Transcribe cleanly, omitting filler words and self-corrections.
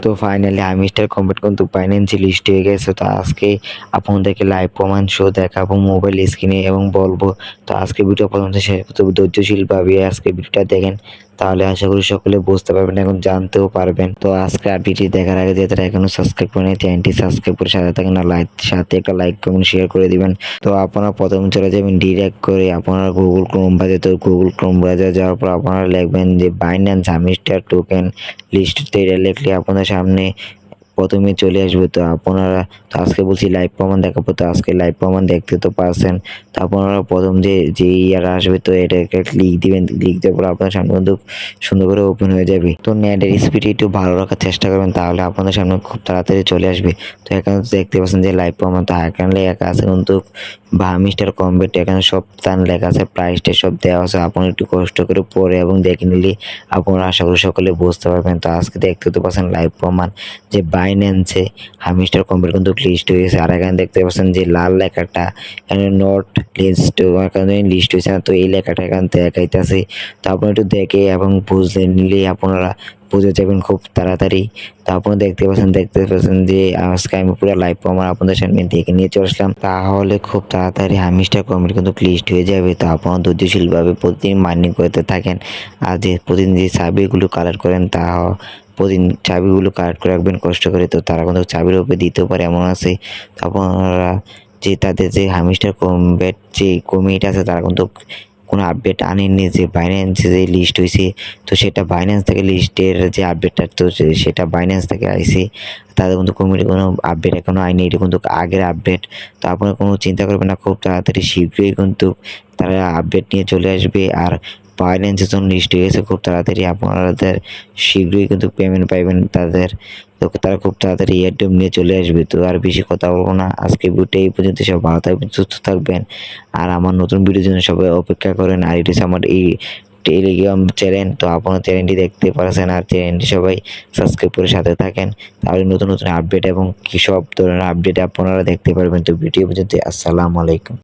তো finally hamster computer কিন্তু Binance list হয়ে গেছে। তো আজকে আপনাদেরকে লাইভ প্রমাণ শো দেখাবো মোবাইল স্ক্রিনে এবং বলবো। তো আজকে ভিডিও পর্যন্ত শেষ করতে ধৈর্যশীলভাবে আজকে ভিডিওটা দেখেন, তাহলে আশা করি সকলে বুঝতে পারবেন, এখন জানতেও পারবেন। তো আজকে ভিডিও দেখার আগে যারা এখনো সাবস্ক্রাইব করেন চ্যানেলটি সাবস্ক্রাইব করে সাথে থাকেন, না সাথে একটা লাইক কমেন্ট শেয়ার করে দিবেন। তো আপনারা প্রথম চলে যাবেন ডিরেক্ট করে আপনারা গুগল ক্রোম বাজে। তো গুগল ক্রোম বাজে যাওয়ার পর আপনারা লিখবেন যে বাইন্যান্স হামিস্টার টোকেন লিস্ট। তো এটা লিখলে আপনাদের সামনে প্রথমে চলে আসবে। তো আপনারা, তো আজকে বলছি লাইভ প্রমাণ দেখাবো। তো আজকে লাইভ প্রমাণ দেখতে তো পারছেন। তো আপনারা প্রথম যে ইয়ারা আসবে, তো এটাকে ক্লিক দিবেন। ক্লিক দেওয়ার পর আপনার সামনে কিন্তু সুন্দর করে ওপেন হয়ে যাবে। তো নেটের স্পিড একটু ভালো রাখার চেষ্টা করবেন, তাহলে আপনাদের সামনে খুব তাড়াতাড়ি চলে আসবে। তো এখানে দেখতে পাচ্ছেন যে লাইভ প্রমাণ। তো এখানে লেখা আছে কিন্তু বা মিস্টার কমবেট, এখানে সব স্থান লেখা আছে, প্রাইসটা সব দেওয়া আছে। আপনি একটু কষ্ট করে পড়ে এবং দেখে নিলে আপনারা আশা করি সকলে বুঝতে পারবেন। তো আজকে দেখতে তো পাচ্ছেন লাইভ প্রমাণ যে বাইন্যান্সে হামিস্টার কম্পিউটার কিন্তু লিস্ট হয়েছে। আর এখানে দেখতে পাচ্ছেন যে লাল লেখাটা, এখানে নট লিস্ট, এখানে লিস্ট হয়েছে না। তো এই লেখাটা এখানে দেখাইতেছে। তো আপনি একটু দেখে এবং বুঝলে নিলে আপনারা বুঝে যাবেন খুব তাড়াতাড়ি। তো আপনারা দেখতে পাচ্ছেন যে আজকে আমি পুরো লাইভ প্রমাণ আপনাদের সামনে দেখে নিয়ে চলে আসলাম। তাহলে খুব তাড়াতাড়ি হামিস্টার কম্পিউটার কিন্তু লিস্ট হয়ে যাবে। তো আপনারা ধৈর্যশীলভাবে প্রতিদিন মাইনিং করতে থাকেন। আর যে প্রতিদিন যে সার্ভেগুলো কালেক্ট করেন, তা প্রতিদিন চাবিগুলো কালেক্ট করে রাখবেন কষ্ট করে। তো তারা কিন্তু চাবির উপরে দিতেও পারে, এমন আছে। তো আপনারা যে তাদের যে হামিস্টার কমবেট যে কমিটি আছে, তারা কিন্তু কোনো আপডেট আনেননি যে বাইন্যান্স যে লিস্ট হয়েছে। তো সেটা বাইন্যান্স থেকে লিস্টের যে আপডেটটা, তো সেটা বাইন্যান্স থেকে আইছে। তাদের কিন্তু কমিটি কোনো আপডেট এখনো আইনি, এটা কিন্তু আগের আপডেট। তো আপনারা কোনো চিন্তা করবেন না, খুব তাড়াতাড়ি শীঘ্রই কিন্তু তারা আপডেট নিয়ে চলে আসবে। আর বাইন্যান্সের জন্য লিস্ট হয়ে গেছে, খুব তাড়াতাড়ি আপনাদের শীঘ্রই কিন্তু পেমেন্ট পাইবেন তাদের। তো তারা খুব তাড়াতাড়ি এয়ারড্রপ নিয়ে চলে আসবে। তো আর বেশি কথা বলবো না, আজকে ভিডিওটা এই পর্যন্ত। সব ভালো থাকবেন, সুস্থ থাকবেন। আর আমার নতুন ভিডিওর জন্য সবাই অপেক্ষা করেন। আর এটা আমার এই টেলিগ্রাম চ্যানেল, তো আপনারা চ্যানেলটি দেখতে পারছেন। আর চ্যানেলটি সবাই সাবস্ক্রাইব করে সাথে থাকেন, তাহলে নতুন নতুন আপডেট এবং কি সব ধরনের আপডেট আপনারা দেখতে পারবেন। তো ভিডিও পর্যন্ত, আসসালামু আলাইকুম।